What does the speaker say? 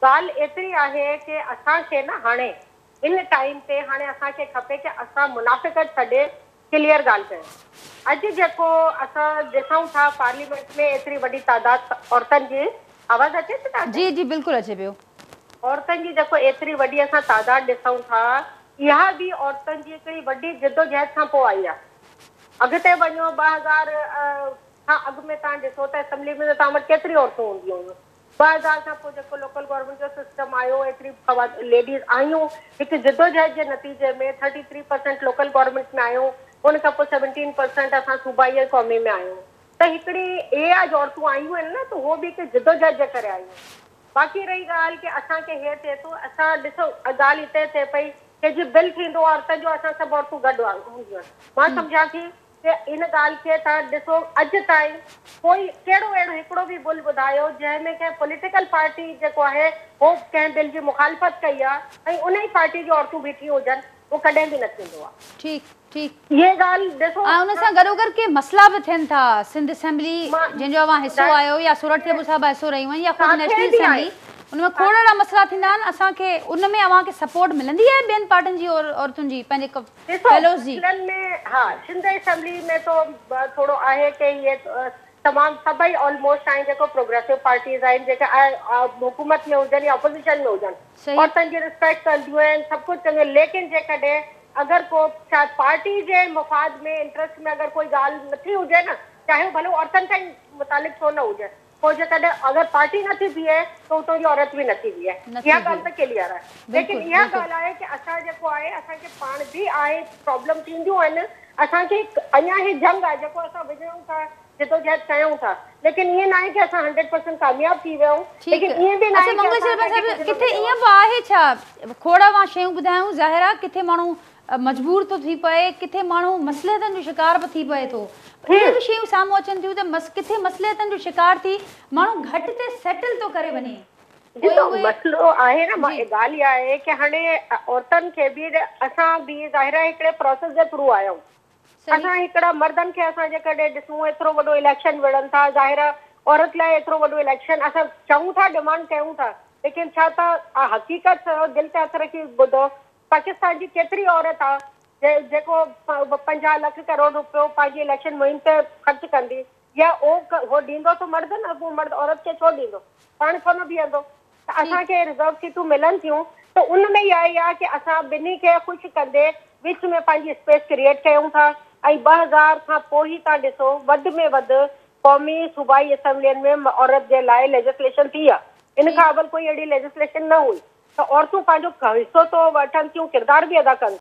ॻाल्हि एतिरी आहे कि असांखे न हाणे इन टाइम ते हाणे असांखे खपे कि असां मुनाफ़िक़त छॾे क्लियर ॻाल्हि कयूं। अॼु जेको असां ॾिसूं था पार्लियामेंट में एतिरी वॾी तादाद औरतुनि जी, आवाज़ अचे थी तव्हांखे? जी जी बिल्कुलु अचे पियो। औरतुनि जी जेको एतिरी वॾी असां तादाद ॾिसूं था, इहा बि औरतुनि जी हिकिड़ी वॾी जिदोजहद खां पोइ आई आहे। अॻिते वञो 2000 खां अॻु में तव्हां ॾिसो त असेंबली में तव्हां वटि केतिरी औरतूं हूंदियूं हुयूं। 2000 खां पोइ जेको लोकल गवर्नमेंट जो सिस्टम आयो, एतिरी लेडीज़ आयूं, हिकु जिदोजहद जे नतीजे में 33% लोकल गवर्नमेंट में आयूं, उन खां पोइ 17% असां सूबाई क़ौमी में आयूं। त हिकिड़ी एज औरतूं आयूं आहिनि न, त उहो बि हिकु जिदोजहद जे करे आयूं। बाक़ी रही ॻाल्हि कि असांखे हे थिए थो, असां ॾिसो ॻाल्हि हिते थिए पई कि जी बिल थींदो औरतुनि जो, असां सभु औरतूं गॾु हूंदियूं आहिनि। मां सम्झां थी कि इन ॻाल्हि खे तव्हां ॾिसो अॼु ताईं कोई कहिड़ो अहिड़ो हिकिड़ो बि बिल ॿुधायो जंहिंमें कंहिं पॉलिटिकल पार्टी जेको आहे उहो कंहिं बिल जी मुखालफ़त कई आहे ऐं उन ई पार्टी जी औरतूं बीठियूं हुजनि, उहो कॾहिं बि न थींदो आहे। ठीकु ठीकु। ये ॻाल्हि ॾिसो उन सां गॾोगॾु के मसला बि थियनि था। सिंध असेंबली जंहिंजो अवां हिसो आहियो या सूरत ते बि साहिबु हिसो रहियूं आहिनि या ख़ुदि नेशनल असेंबली, उनमें खोड़ अहिड़ा मसला थींदा आहिनि। असांखे उनमें अव्हांखे सपोर्ट मिलंदी आहे ॿियनि पार्टियुनि जी औरतुनि जी पंहिंजे फेलोज़ जी? हा, सिंध असेंबली में तो थोड़ो आहे कि ये तमामु सभई ऑलमोस्ट आहिनि जेको प्रोग्रेसिव पार्टीज़ आहिनि, जेके हुकूमत में हुजनि या अपोज़िशन में हुजनि, औरतुनि जी रिस्पेक्ट कंदियूं आहिनि, सभु कुझु कंदियूं आहिनि। लेकिन जेकॾहिं अगरि को पार्टी जे मुफ़ाद में इंट्रस्ट में अगरि कोई ॻाल्हि नथी हुजे न, चाहे भले औरतुनि सां ई मुतालिक़ छो न हुजे, पोइ जेकॾहिं अगरि पार्टी नथी बीहे त उतां जी औरत बि नथी बीहे। इहा ॻाल्हि त क्लियर आहे। लेकिन इहा ॻाल्हि आहे कि असां जेको आहे असांखे पाण बि आहे प्रॉब्लम थींदियूं आहिनि। असांखे अञा ही जंग आहे जेको असां विझूं था, जिदोजहद कयूं था, लेकिन ईअं न आहे कि असां 100% कामयाब थी वियूं। लेकिन ईअं बि न आहे कि किथे ईअं बि आहे छा, खोड़ मां शयूं ॿुधायूं ज़ाहिरा, किथे माण्हू मजबूर थो थी पए, किथे माण्हू मसइलतनि जो शिकार बि थी पए थो। इहे बि शयूं साम्हूं अचनि थियूं त किथे मसइलतनि जो शिकार थी माण्हू घटि ते सेटल थो करे वञे। मसलो आहे न, ॻाल्हि इहा आहे कि हाणे औरतुनि खे बि असां बि ज़ाहिर हिकिड़े प्रोसेस जे थ्रू आहियूं। असां हिकिड़ा मर्दनि खे असां जेकॾहिं ॾिसूं एतिरो वॾो इलेक्शन विढ़नि था, ज़ाहिर औरत लाइ एतिरो वॾो इलेक्शन असां चऊं था, डिमांड कयूं था, लेकिन छा था हक़ीक़त दिलि ते हथ रखी ॿुधो, पाकिस्तान जी केतिरी औरत आहे जेको 50 लाख करोड़ रुपयो पंहिंजी इलेक्शन मुहिम ते ख़र्च कंदी, या उहो ॾींदो त मर्द न, उहो मर्द औरत खे छो ॾींदो, पाण छो न बीहंदो? त असांखे रिज़र्व सीटूं मिलनि थियूं त उन में इहा ई आहे कि असां ॿिन्ही खे ख़ुशि कंदे विच में पंहिंजी स्पेस क्रिएट कयूं था। ऐं 2000 खां पोइ ई तव्हां ॾिसो वधि में वधि क़ौमी सूबाई असेंबलियुनि में औरत जे लाइ लेजिस्लेशन थी आहे। इन खां अवल कोई अहिड़ी लेजिस्लेशन न हुई। त औरतूं पंहिंजो हिसो तो वठनि थियूं, किरदार बि अदा कनि।